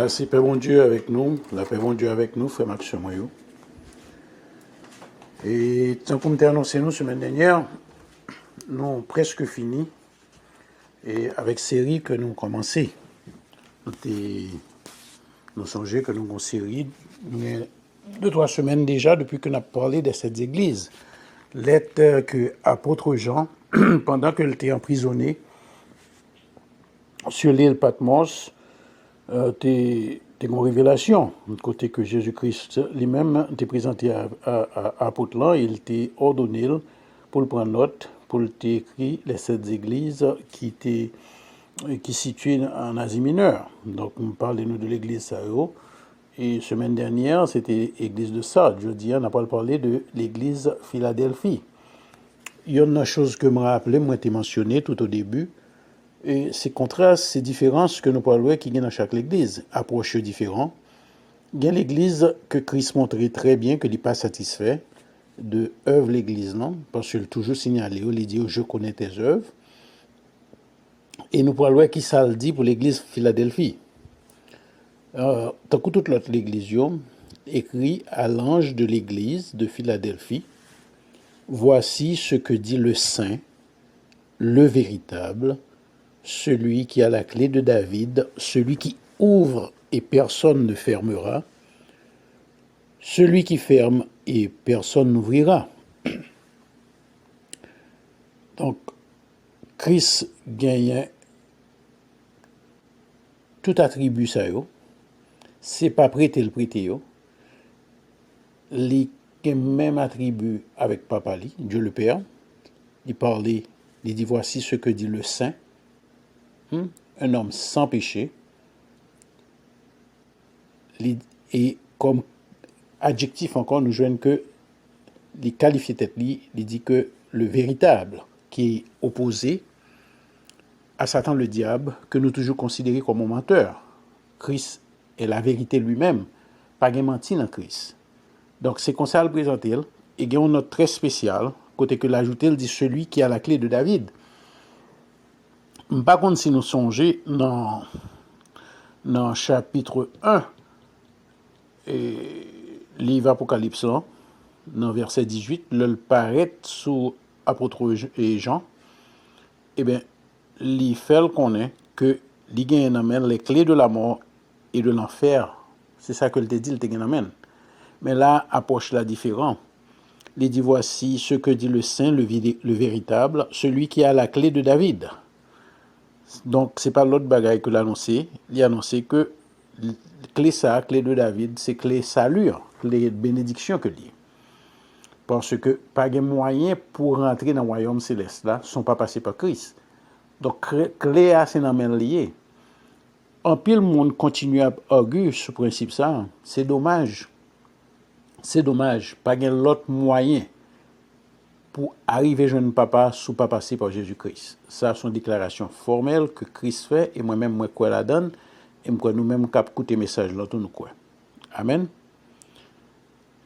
C'est Père bon Dieu avec nous, la paix bon Dieu avec nous, frère Max Moyo. Et tant qu'on t'a annoncé nous semaine dernière, nous avons presque fini et avec série que nous avons commencé. Nous songeons que nous avons série, mais 2-3 semaines déjà depuis que nous avons parlé de cette église. Lettre que apôtre Jean, pendant qu'il était emprisonné sur l'île Patmos, t'es une révélation, côté que Jésus-Christ lui-même t'est présenté à apôtre là, il t'est ordonné pour le prendre note, pour t'écrire les 7 églises qui situées en Asie mineure. Donc, nous parlons de l'église Sao. Et semaine dernière, c'était l'église de Sardes. Jeudi, on n'a pas parlé de l'église Philadelphie. Il y a une chose que je me rappelais, moi, t'ai mentionné tout au début. Et ces contrastes, ces différences que nous parlons qui y a dans chaque église, approches différentes. Il y a l'église que Christ montrait très bien qu'il n'est pas satisfait de œuvre l'église, non? Parce qu'il a toujours signalé, il dit je connais tes œuvres. Et nous parlons qui ça le dit pour l'église Philadelphie. Tant que toute l'autre église, écrit à l'ange de l'église de Philadelphie, voici ce que dit le saint, le véritable, celui qui a la clé de David, celui qui ouvre et personne ne fermera, celui qui ferme et personne n'ouvrira. Donc, Christ gagne tout attribut ça, c'est pas prêter le prêter, les même attribut avec Papa, Dieu le Père, il parlait, il dit voici ce que dit le Saint, un homme sans péché, et comme adjectif encore, nous joignons que les qualifiés tête il dit que le véritable, qui est opposé à Satan le diable, que nous toujours considérés comme un menteur. Christ est la vérité lui-même, pas de menti dans Christ. Donc c'est comme ça le présenter, et il y a une note très spéciale, côté que l'ajouter, il dit celui qui a la clé de David. Par contre, si nous songeons dans chapitre 1, et livre Apocalypse, dans verset 18, le paraît sous apôtre Jean, eh bien, il fait qu'on que il gagne les clés de la mort et de l'enfer. C'est ça que le te dit, il te gagne. Mais là, approche la différent. Il dit voici ce que dit le saint, le véritable, celui qui a la clé de David. Donc, c'est pas l'autre bagaille que l'annoncer. Il a annoncé que clé ça, clé de David, c'est clé salut, clé de bénédiction que dit. Parce que pas de moyen pour rentrer dans le royaume céleste là, sont pas passés par Christ. Donc, clé à c'est dans main lié. En pile monde continue à arguer ce principe ça, c'est dommage. C'est dommage, pas de l'autre moyen pour arriver à jeune papa sous pas passer par Jésus-Christ. Ça, c'est une déclaration formelle que Christ fait et moi-même, moi, quoi la donne, et moi, nous-mêmes, cap écouter message là, tout nous quoi. Amen.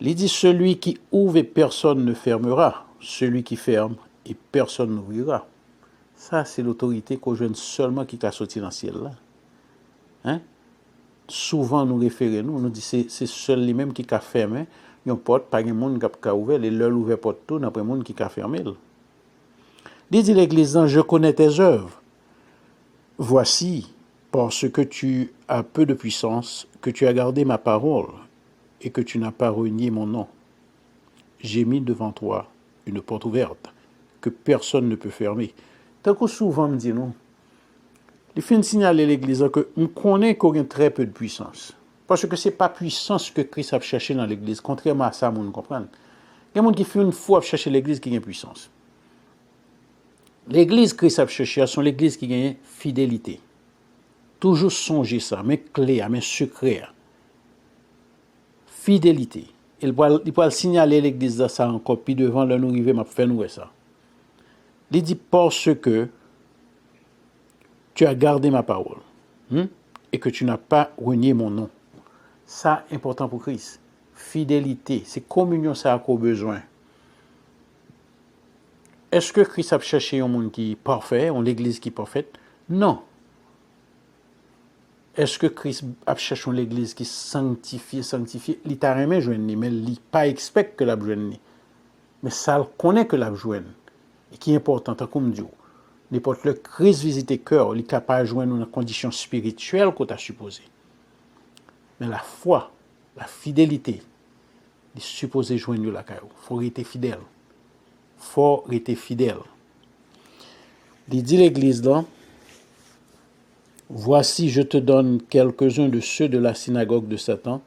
Il dit celui qui ouvre et personne ne fermera, celui qui ferme et personne n'ouvrira. Ça, c'est l'autorité qu'on jeune seulement qui a sorti dans le ciel là. Hein? Souvent, nous référons, nous disons c'est seul lui-même qui a fermé. Une porte, pas de monde qui a ouvert, et l'heure ouvert porte tout, n'a pas monde qui a fermé. Il dit l'église, je connais tes œuvres. Voici, parce que tu as peu de puissance, que tu as gardé ma parole, et que tu n'as pas renié mon nom. J'ai mis devant toi une porte ouverte, que personne ne peut fermer. Tant que souvent me dit non, il fait signaler l'église que on connaît qu'on a très peu de puissance. Parce que ce n'est pas puissance que Christ a cherché dans l'église, contrairement à ça, vous comprenez. Il y a des gens qui font une fois chercher l'église qui a puissance. L'église que Christ a cherché, c'est l'église qui a fidélité. Toujours songer ça, mais clé, mais secret. Fidélité. Il peut signaler l'église de ça encore, puis devant le nous arriver, m'a fait nous ça. Il dit parce que tu as gardé ma parole et que tu n'as pas renié mon nom. Ça, important pour Christ. Fidélité, c'est communion, ça a qu'au besoin. Est-ce que Christ a cherché un monde qui est parfait, une église qui est parfaite? Non. Est-ce que Christ a cherché l'église qui sanctifie, il t'a remis joindre, mais il pas expecte que la joindre. Mais ça le connaît que la joindre. Et qui est important, comme Dieu. N'importe le Christ visite cœur, il est capable de joindre une condition spirituelle qu'on t'a supposé. Mais la foi, la fidélité, il est supposé joindre la caillou. Il faut rester fidèle. Faut rester fidèle. Il dit l'église là, voici, je te donne quelques-uns de ceux de la synagogue de Satan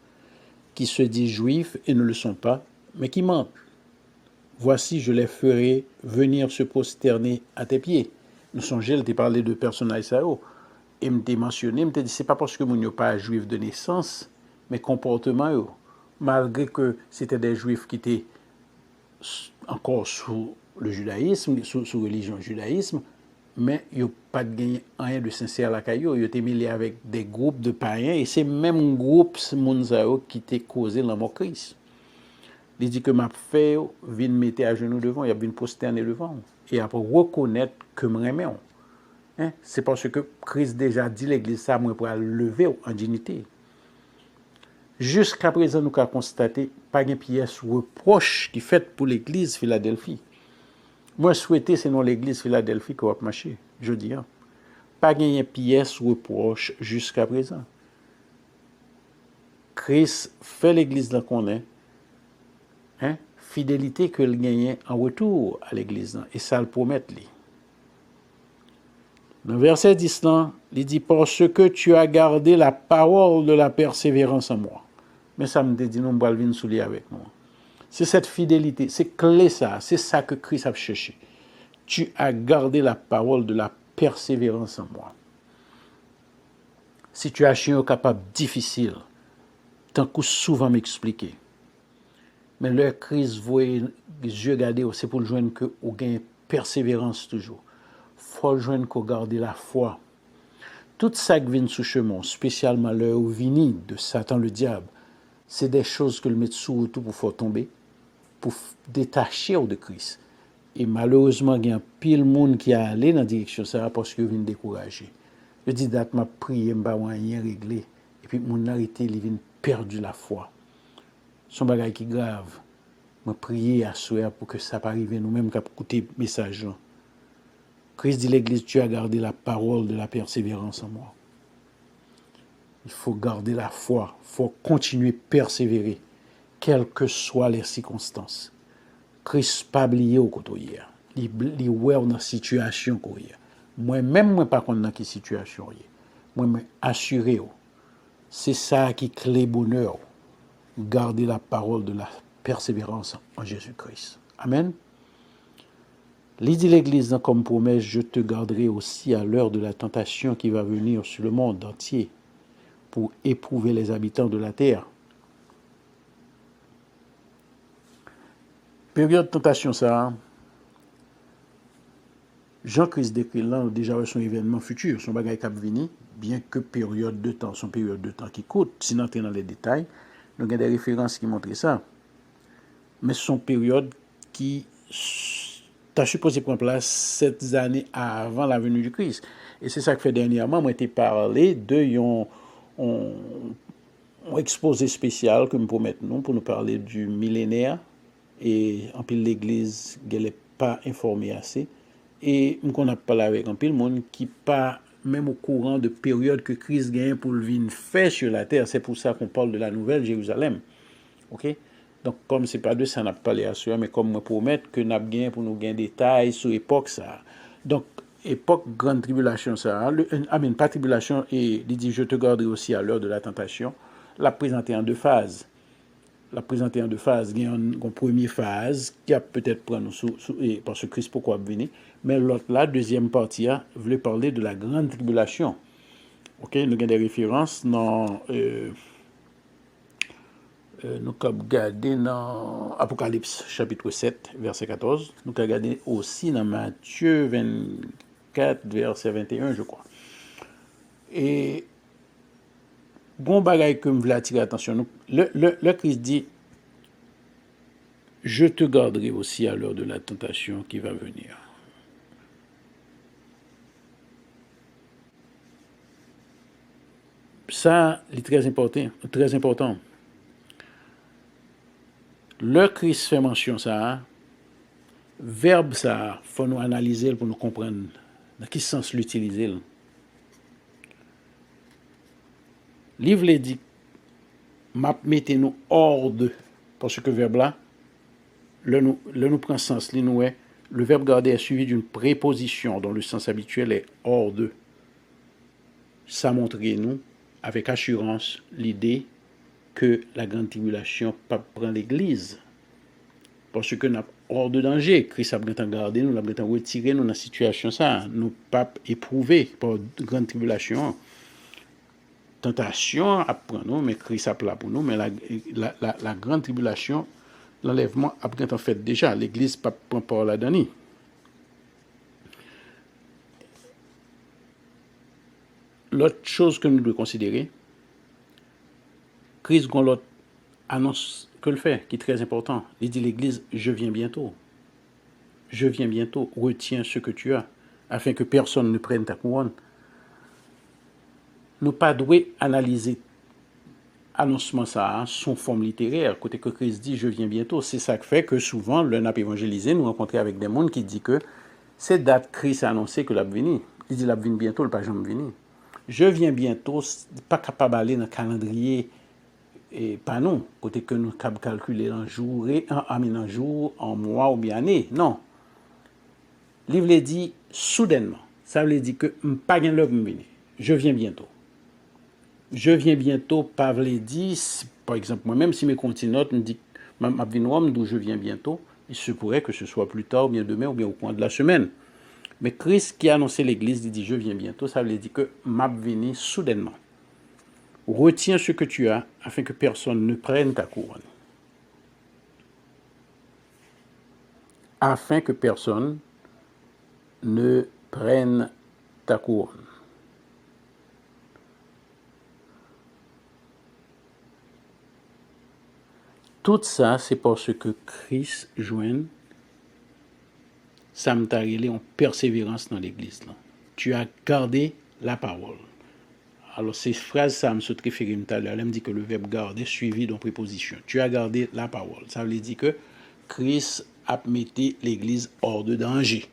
qui se disent juifs et ne le sont pas, mais qui mentent. Voici, je les ferai venir se prosterner à tes pieds. Nous songez, je parlé de personnages ça. Et me mentionné, me dit, c'est pas parce que mon pas juif de naissance, mais comportement eux. Malgré que c'était des juifs qui étaient encore sous le judaïsme, sous religion judaïsme, mais ils n'ont pas gagné rien de sincère la caillou. Ils étaient mêlés avec des groupes de païens, et c'est même groupe Mounzao qui t'a causé la mort Christ. Il dit que m'a fait, vient mettre à genoux devant, il y a une prosterner devant, et après reconnaître que me remet. Hein? C'est parce que Christ déjà dit l'église ça, moi pour lever en dignité. Jusqu'à présent, nous avons constaté pas une pièce reproche qui faite pour l'église Philadelphie. Moi, souhaité, c'est non l'église Philadelphie qui va marcher, je dis. Hein? Pas une pièce reproche jusqu'à présent. Christ fait l'église là qu'on est. Hein? Fidélité que le gagne en retour à l'église. Et ça le promet. Dans le verset 10, il dit, parce que tu as gardé la parole de la persévérance en moi. Mais ça me dit, non, Balvin soulier avec moi. C'est cette fidélité, c'est clé ça, c'est ça que Christ a cherché. Tu as gardé la parole de la persévérance en moi. Situation capable difficile, tant que souvent m'expliquer. Mais le Christ voyait les yeux gardés, c'est pour le joindre que vous gagnez persévérance toujours. Faut le joindre qu'on garde la foi. Tout ça qui vient sous chemin, spécialement l'heure où vini de Satan le diable, c'est des choses que le met sous tout pour faire tomber, pour détacher de Christ. Et malheureusement, il y a un pile monde qui a allé dans la direction de ça parce qu'il vient décourager. Je dis, date m'a prié, m'a rien réglé. Et puis, mon arrêté, il vient perdu la foi. Son bagage qui est grave. M'a prié à souhait pour que ça ne arrive nous-mêmes qu'à écouter le message. Christ dit l'église, tu as gardé la parole de la persévérance en moi. Il faut garder la foi, il faut continuer à persévérer, quelles que soient les circonstances. Christ pas oublié au côté hier. Il est dans la situation qu'on est. Moi-même, moi pas dans quelle situation est. Moi, je assuré. C'est ça qui clé bonheur. Garder la parole de la persévérance en Jésus-Christ. Amen. Il dit l'église comme promesse, je te garderai aussi à l'heure de la tentation qui va venir sur le monde entier pour éprouver les habitants de la terre. Période de tentation, ça, Jean-Christ décrit là, déjà son événement futur, son bagage qui va venir, bien que période de temps, son période de temps qui coûte, si nous entrons dans les détails, nous avons des références qui montrent ça. Mais son période qui t'a supposé prendre place 7 années avant la venue du Christ. Et c'est ça que fait dernièrement, moi, j'ai parlé de un exposé spécial que nous promettons pour nous parler du millénaire. Et en pile l'église, elle n'est pas informée assez. Et on a parlé avec un pile monde qui pas même au courant de période que Christ gagne pour le venir faire sur la terre. C'est pour ça qu'on parle de la nouvelle Jérusalem. OK? Donc, comme ce n'est pas de ça, on n'a pas parlé à soi, mais comme me promettre que nous avons gagné pour nous gagner des détails sur l'époque, ça. Donc, époque grande tribulation, ça. Pas tribulation, et il dit, je te garderai aussi à l'heure de la tentation. La présenter en deux phases. La présenter en deux phases. Il y a une première phase qui a peut-être prendre parce que Christ pourquoi venir. Mais l'autre, la deuxième partie, voulait parler de la grande tribulation. OK? Nous avons des références dans. Nous avons regardé dans Apocalypse chapitre 7, verset 14. Nous avons regardé aussi dans Matthieu 24, verset 21, je crois. Et bon bagay que je voulais attirer l'attention. Le Christ dit, je te garderai aussi à l'heure de la tentation qui va venir. Ça, c'est très important. Très important. Le Christ fait mention ça, verbe ça, faut nous analyser pour nous comprendre dans quel sens l'utiliser. Livre les dit, mettez-nous hors de, parce que verbe là, nous prend sens, le verbe garder est suivi d'une préposition dont le sens habituel est hors de. Ça montre nous, avec assurance, l'idée que la grande tribulation pas prend l'église. Parce que nous hors de danger. Christ a bien gardé, nous a bien retiré nous dans la situation ça. Nous pas éprouvés par grande tribulation. Tentation à prendre nous, mais Christ a plat pour nous. Mais la grande tribulation, l'enlèvement a bien en fait déjà. L'église pas prend part là-dedans. L'autre chose que nous devons considérer, Christ a l'autre annonce que le fait, qui est très important. Il dit l'église, je viens bientôt. Je viens bientôt, retiens ce que tu as, afin que personne ne prenne ta couronne. Nous pas doué analyser annoncement ça son forme littéraire, côté que Christ dit je viens bientôt. C'est ça qui fait que souvent, le n'a évangélisé, nous rencontrons avec des gens qui disent que c'est date Christ a annoncé que l'a venu. Il dit l'a venu bientôt, le pas jamais venu. Je viens bientôt, pas capable d'aller dans le calendrier et pas non, côté que nous capable calculer en jour, en jour, en mois ou bien année. Non. Le livre dit soudainement. Ça veut dire que pas gain l'œuvre venir. Je viens bientôt. Je viens bientôt, pas veut dire, par exemple, moi-même, si mes continuotes me dit ma vie d'où je viens bientôt, il se pourrait que ce soit plus tard, ou bien demain, ou bien au coin de la semaine. Mais Christ qui a annoncé l'église, il dit je viens bientôt, ça veut dire que m'a venu soudainement. Retiens ce que tu as afin que personne ne prenne ta couronne. Afin que personne ne prenne ta couronne. Tout ça, c'est parce que Christ joigne ça m'a relé en persévérance dans l'église. Tu as gardé la parole. Alors, ces phrases, ça me se référé tout à l'heure. Elle me dit que le verbe garder suivi d'une préposition. Tu as gardé la parole. Ça veut dire que Christ a mis l'église hors de danger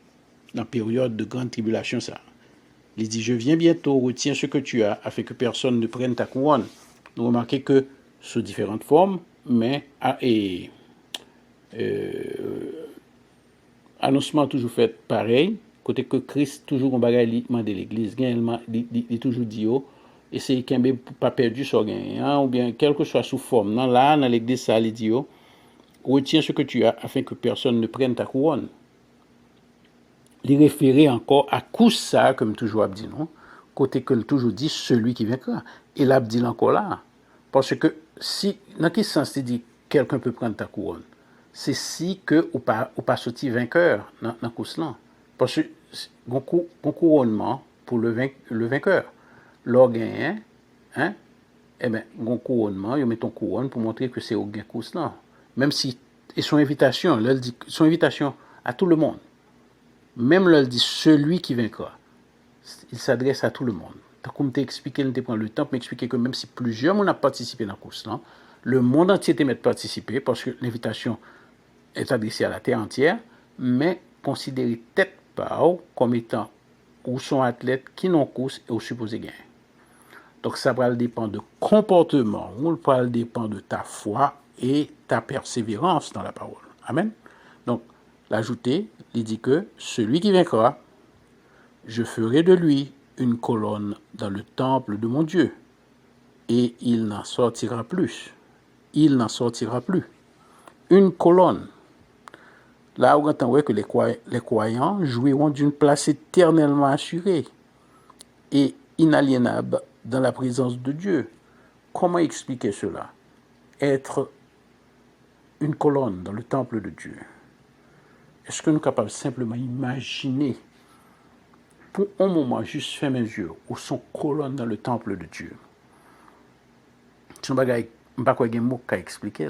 dans la période de grande tribulation. Ça. Il dit, je viens bientôt, retiens ce que tu as, afin que personne ne prenne ta couronne. Vous remarquez que sous différentes formes, mais annoncement toujours fait pareil, côté que Christ toujours en bagaille de l'église, il toujours dit et c'est qu'un pas perdu sur gain, ou bien quelle que soit sous forme. Non, là, dans l'église, ça il dit retiens ce que tu as afin que personne ne prenne ta couronne. Il référait encore à coup ça, comme toujours dit non, côté que toujours dit celui qui vaincra. Et là, dit encore là, parce que si, dans quel sens il dit quelqu'un peut prendre ta couronne? C'est si que ou pas sorti vainqueur dans la course là. Parce que bon couronnement pour le vainqueur. L'orgain, hein, eh bien, bon couronnement, il met ton couronne pour montrer que c'est au gain course là. Même si, et son invitation à tout le monde. Même là, il dit celui qui vaincra. Il s'adresse à tout le monde. Comme tu expliqué, nous prend le temps pour m'expliquer que même si plusieurs monde a participé dans la course là, le monde entier te met participer parce que l'invitation est adressée à la terre entière, mais considéré tête par comme étant ou son athlète qui n'ont course et au supposé gain. Donc ça va dépendre de comportement, ou ça dépend de ta foi et ta persévérance dans la parole. Amen. Donc l'ajouter, il dit que celui qui vaincra, je ferai de lui une colonne dans le temple de mon Dieu, et il n'en sortira plus. Il n'en sortira plus. Une colonne. Là, on entend que les croyants jouiront d'une place éternellement assurée et inaliénable dans la présence de Dieu. Comment expliquer cela? Être une colonne dans le temple de Dieu. Est-ce que nous sommes capables simplement d'imaginer pour un moment juste fermer les yeux ou son colonne dans le temple de Dieu? C'est un bagage, je ne sais pas mot qu'à expliquer.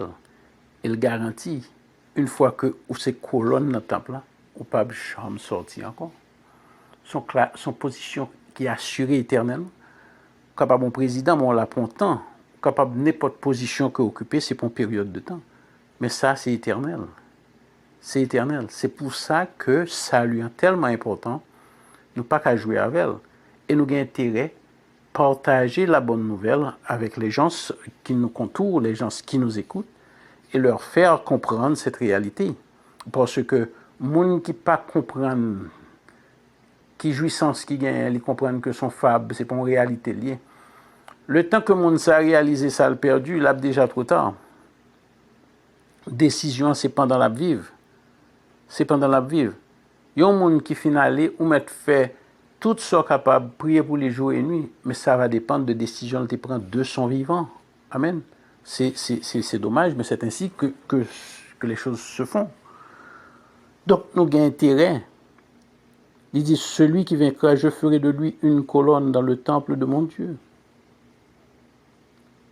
Il garantit, une fois que ces colonnes dans le temple, on ne peut pas jamais sortir encore. Son position qui est assurée éternellement. capable un président, mais on l'a pour un temps. Capable n'importe position que occuper, c'est pour une période de temps. Mais ça, c'est éternel. C'est éternel. C'est pour ça que ça lui est tellement important, nous pas qu'à jouer avec elle. Et nous avons intérêt à partager la bonne nouvelle avec les gens qui nous contournent, les gens qui nous écoutent, et leur faire comprendre cette réalité. Parce que les gens qui ne comprennent pas, qui jouissance qui gagne, ils comprennent que son fable, c'est pas une réalité liée. Le temps que le monde a réalisé ça, le perdu, il a déjà trop tard. Décision, c'est pendant la vive. C'est pendant la vive. Il y a un monde qui finit ou mettre fait tout ce capable, prier pour les jours et nuits, mais ça va dépendre de décisions qu'il prend de son vivant. Amen. C'est dommage, mais c'est ainsi que les choses se font. Donc, nous avons intérêt. Il dit, celui qui vaincra, je ferai de lui une colonne dans le temple de mon Dieu.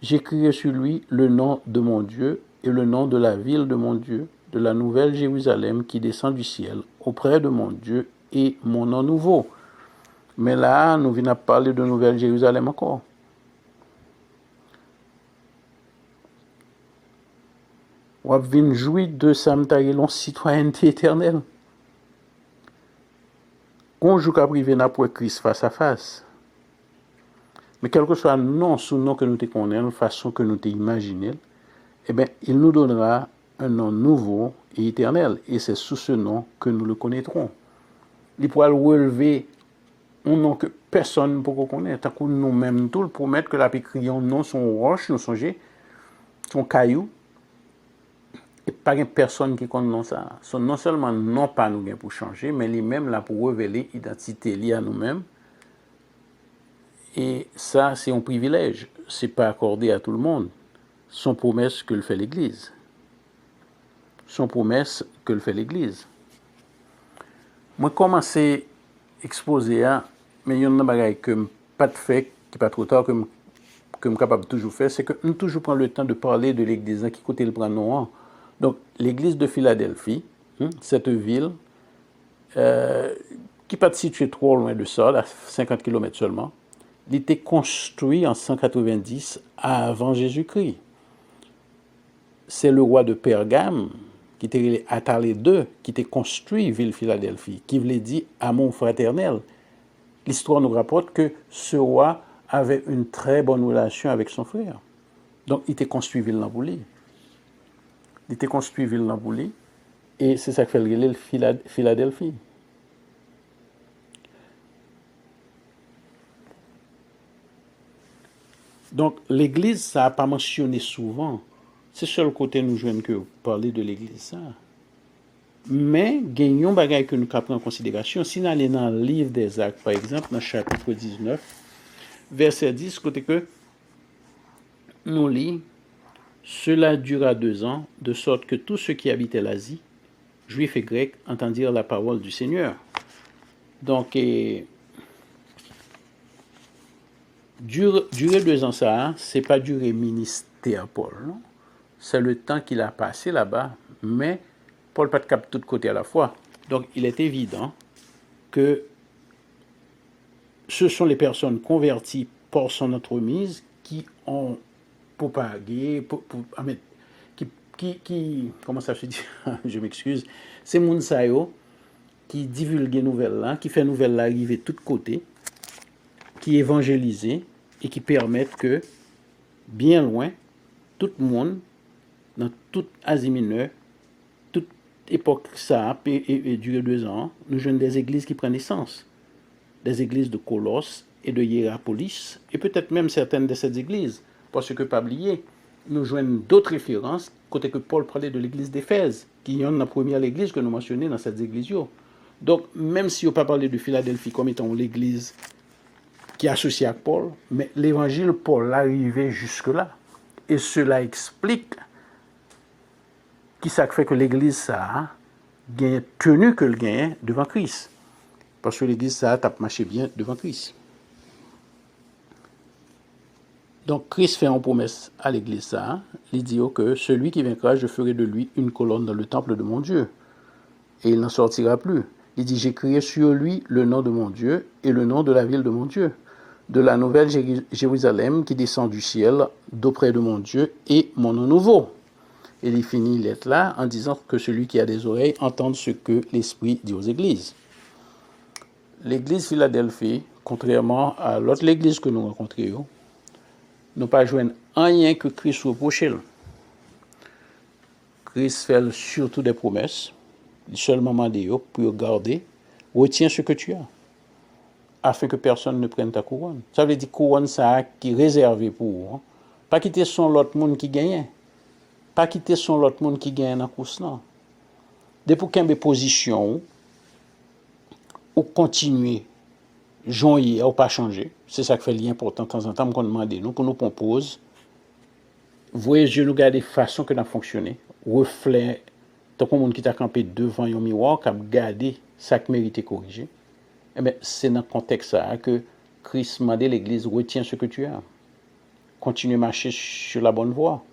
J'écrirai sur lui le nom de mon Dieu et le nom de la ville de mon Dieu, de la nouvelle Jérusalem qui descend du ciel, auprès de mon Dieu et mon nom nouveau. Mais là, nous venons parler de nouvelle Jérusalem encore. On vient jouir de sa citoyenneté éternelle. On joue qu'à priver n'a pour Christ face à face. Mais quel que soit le nom sous nom que nous te connaissons, la façon que nous te imaginons, eh bien, il nous donnera un nom nouveau et éternel. Et c'est sous ce nom que nous le connaîtrons. Il pourra le relever un nom que personne ne peut connaître. Tant que nous-mêmes, tout le promettre que la pécrion non son roche, nous songez, son caillou, et pas une personne qui connaît ça. Non seulement non pas nous pour changer, mais lui-même là pour révéler l'identité liée à nous-mêmes. Et ça, c'est un privilège. Ce n'est pas accordé à tout le monde. Son promesse que le fait l'Église. Son promesse que le fait l'Église. Moi, commencé à exposer, mais il y a une chose que je pas de fait, qui n'est pas trop tard, que je suis capable de toujours faire, c'est que nous toujours prendre le temps de parler de l'Église, qui côté le prend. Donc, l'Église de Philadelphie, cette ville, qui n'est pas située trop loin de ça, à 50 km seulement, il était construit en 190 avant Jésus-Christ. C'est le roi de Pergame, qui était Attalé II, qui était construit ville Philadelphie, qui voulait dire amour fraternel. L'histoire nous rapporte que ce roi avait une très bonne relation avec son frère. Donc, il était construit ville Lambouli. Il était construit ville Lambouli, et c'est ça que fait le Philadelphie. Donc, l'Église, ça n'a pas mentionné souvent. C'est sur le côté nous joignent que vous parlez de l'Église, ça. Mais, gagnons bagaille que nous prenons en considération. Si nous allons dans le livre des Actes, par exemple, dans le chapitre 19, verset 10, côté que nous lisons, cela dura 2 ans, de sorte que tous ceux qui habitaient l'Asie, juifs et grecs, entendirent la parole du Seigneur. Donc, durer 2 ans, ça, c'est pas durer ministère Paul, non? C'est le temps qu'il a passé là-bas, mais Paul pas de cap de tous côtés à la fois. Donc, il est évident que ce sont les personnes converties par son entremise qui ont propagé, comment ça se dit? Je m'excuse. C'est Mounsayo qui divulgue les nouvelles là, qui fait nouvelles là arriver de tous côtés, qui évangélisent et qui permettent que, bien loin, tout le monde, dans toute Asie mineure, toute époque ça, et duré 2 ans, nous jeunes des églises qui prennent naissance. Des églises de Colosse et de Hiérapolis, et peut-être même certaines de ces églises, parce que, pas oublier, nous joignons d'autres références, côté que Paul parlait de l'église d'Éphèse, qui est la première église que nous mentionnons dans cette église. Donc, même si on n'a pas parlé de Philadelphie comme étant l'église qui est associée à Paul, mais l'évangile Paul arrivait jusque-là. Et cela explique qui ça fait que l'église ça a tenu que le gain devant Christ. Parce que l'église ça a marché bien devant Christ. Donc Christ fait une promesse à l'église ça, il dit que celui qui vaincra, je ferai de lui une colonne dans le temple de mon Dieu. Et il n'en sortira plus. Il dit, j'écrirai sur lui le nom de mon Dieu et le nom de la ville de mon Dieu. de la nouvelle Jérusalem qui descend du ciel d'auprès de mon Dieu et mon nom nouveau. Et il finit l'être là en disant que celui qui a des oreilles entende ce que l'Esprit dit aux églises. L'église Philadelphie, contrairement à l'autre église que nous rencontrions, nous pas joindre rien que Christ reproche. Christ fait surtout des promesses. Il seulement demandé pour garder, retiens ce que tu as, afin que personne ne prenne ta couronne. Ça veut dire couronne ça qui est réservé pour vous. Hein? Pas quitter son l'autre monde qui gagne. Pas quitter son l'autre monde qui gagne dans la course là. Depuis qu'il y a position ou continuer joindre ou pas changer. C'est ça qui fait l'important de temps en temps qu'on demande nous pour nous propose. Voyez Dieu nous garder façon que nous fonctionner, reflet tant que monde qui t'a campé devant un miroir qui a gardé ça qui mérite corriger. Eh bien, c'est dans ce contexte ça que Christ m'a dit l'église retiens ce que tu as. Continue à marcher sur la bonne voie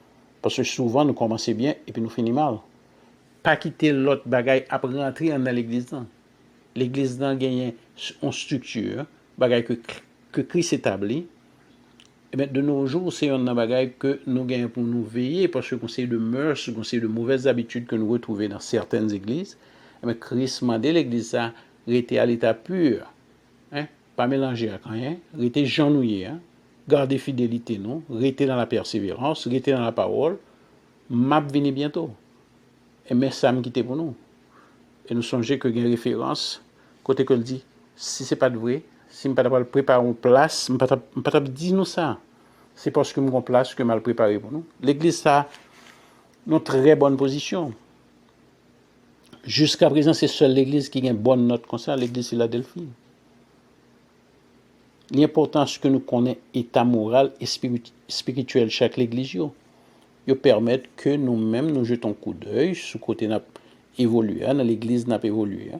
parce que souvent nous commençons bien et puis nous finissons mal. Pas quitter l'autre bagaille après rentrer dans l'église là. L'église là gagne une structure, bagaille que Christ établit. Et bien, de nos jours, c'est un bagage que nous gagnons pour nous veiller, parce que c'est de mœurs, c'est de mauvaises habitudes que nous retrouvons dans certaines églises. Et bien, Christ m'a dit l'église ça, rester à l'état pur, hein? Pas mélanger avec rien, rester genouillé, hein? Garder fidélité, non? Rester dans la persévérance, rester dans la parole. M'a venir bientôt. Et mais ça me quitte pour nous. Et nous songeons que il y a une référence, côté que le dit, si ce n'est pas de vrai, si je ne peux pas préparer une place, je ne peux pas dire nous ça. C'est parce que je me place que je mal préparé pour nous. L'église a une très bonne position. Jusqu'à présent, c'est seule l'église qui a une bonne note comme ça, l'église Philadelphie. L'important, c'est que nous connaissons l'état moral et spirituel de chaque église. Ils permettent que nous-mêmes nous jetons un coup d'œil sur le côté n'a évolué, dans l'église n'a pas évolué.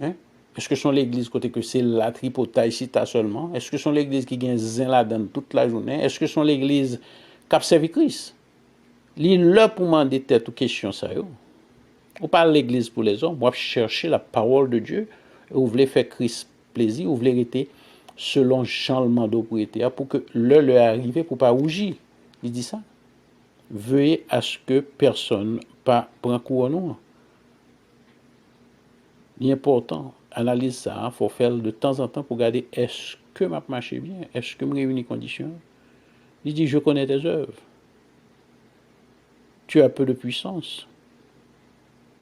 Hein? Est-ce que sont l'église côté que c'est la tripotaille cita seulement? Est-ce que sont l'église qui gagne zin là-dedans toute la journée? Est-ce que sont l'église qui a servi Christ? L'île là pour demander tête ou question ça yo. Ou pas l'église pour les hommes, moi chercher la parole de Dieu, et vous voulez faire Christ plaisir, vous voulez rester selon Jean le mandat pour que le arrive pour pas rougir. Il dit ça. Veuillez à ce que personne pas prend couronne. L'important, analyse ça, il faut faire de temps en temps pour regarder est-ce que m'a marché bien, est-ce que me réunit les conditions. Il dit je connais tes œuvres. Tu as peu de puissance,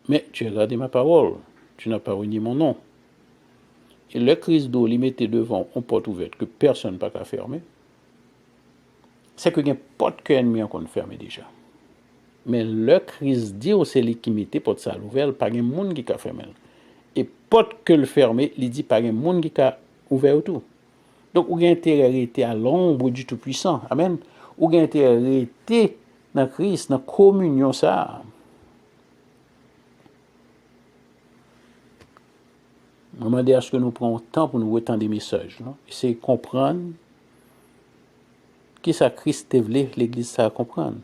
mais tu as gardé ma parole, tu n'as pas réuni mon nom. Et le Christ d'eau, il mettait devant une porte ouverte que personne n'a pas fermer. C'est que il n'y a pas de ennemi qu'on ferme déjà. Mais le Christ dit au celui qui mettait porte ça ouverte, pas de monde qui a fermé. Et porte que le fermer, il dit pas de monde qui a ouvert tout. Donc, ou a intérêt à rester à l'ombre du Tout-Puissant. Amen. Ou a intérêt à rester dans Christ, dans la communion ça. Je me demande à ce que nous prenons temps pour nous retendre des messages. Essayer de comprendre qui ça Christ voulait l'Église ça comprendre.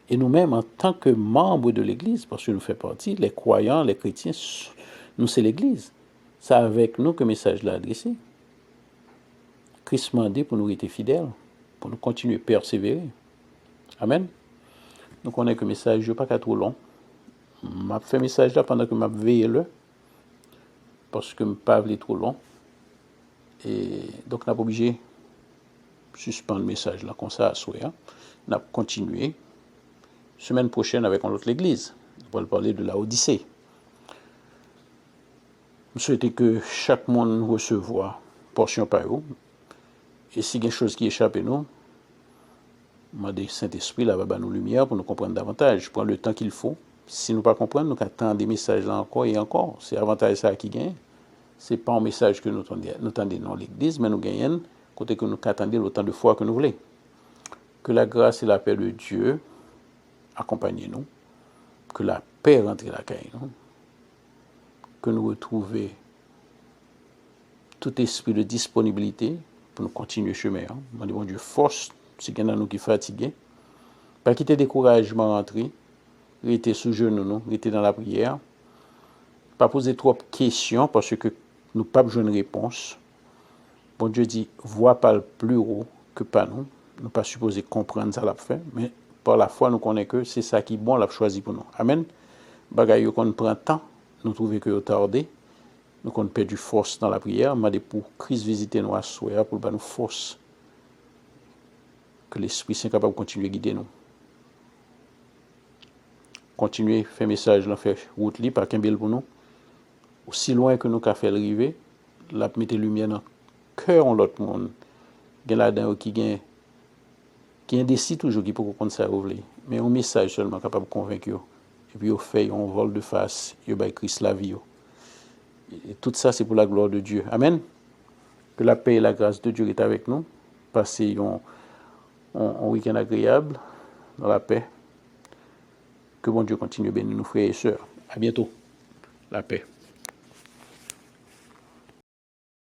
Et nous-mêmes, en tant que membres de l'Église, parce que nous faisons partie, les croyants, les chrétiens, nous c'est l'Église. C'est avec nous que le message l'a adressé. Christ m'a dit pour nous rester fidèles, pour nous continuer à persévérer. Amen. Donc on a que le message n'est pas trop long. Je fait le message là pendant que je veillé là, parce que je ne pas trop long. Et donc on n'a pas obligé de suspendre le message là comme ça à souhait. On a continué. Semaine prochaine avec une autre église. On va parler de la Odyssée. Je souhaite que chaque monde recevoir portion par eux. Et si il y a quelque chose qui échappe à nous, le Saint-Esprit là, va nous lumière pour nous comprendre davantage. Prendre le temps qu'il faut. Si nous ne comprenons pas, nous attendons des messages là encore et encore. C'est l'avantage ça qui gagne. Ce n'est pas un message que nous attendons dans l'église, mais nous gagnons côté que nous attendons autant de fois que nous voulons. Que la grâce et la paix de Dieu accompagnez-nous, que la paix rentre dans la caille, que nous retrouvions tout esprit de disponibilité pour nous continuer le chemin. Mon Dieu, force, si il y en a nous qui fatigués, pas quitter découragement rentrer, rester sous genoux, rester dans la prière, pas poser trop de questions parce que nous n'avons pas besoin de réponse. Bon Dieu dit, voix parle plus haut que pas nous. Nous pas supposé comprendre ça l'a fait, mais par la foi, nous connaissons que c'est ça qui est bon, l'a choisi pour nous. Amen. Bagaille qu'on prend temps, nous trouvons que tardé, nous qu'on perdu force dans la prière, mais pour Christ visiter nous à soir, pour nous force, que l'Esprit Saint capable de continuer à guider nous. Continuer, faire message, faire route libre, pas qu'un bel pour nous. Aussi loin que nous avons fait arriver, la mettre lumière dans le cœur de l'autre monde. Il y a là-dedans qui indécis toujours, qui peut comprendre ça, mais un message seulement capable de convaincre. Et puis, au fait, on vole de face, il y a Christ la vie. Et tout ça, c'est pour la gloire de Dieu. Amen. Que la paix et la grâce de Dieu est avec nous. Passez un week-end agréable dans la paix. Que bon Dieu continue à bénir nos frères et sœurs. À bientôt. La paix.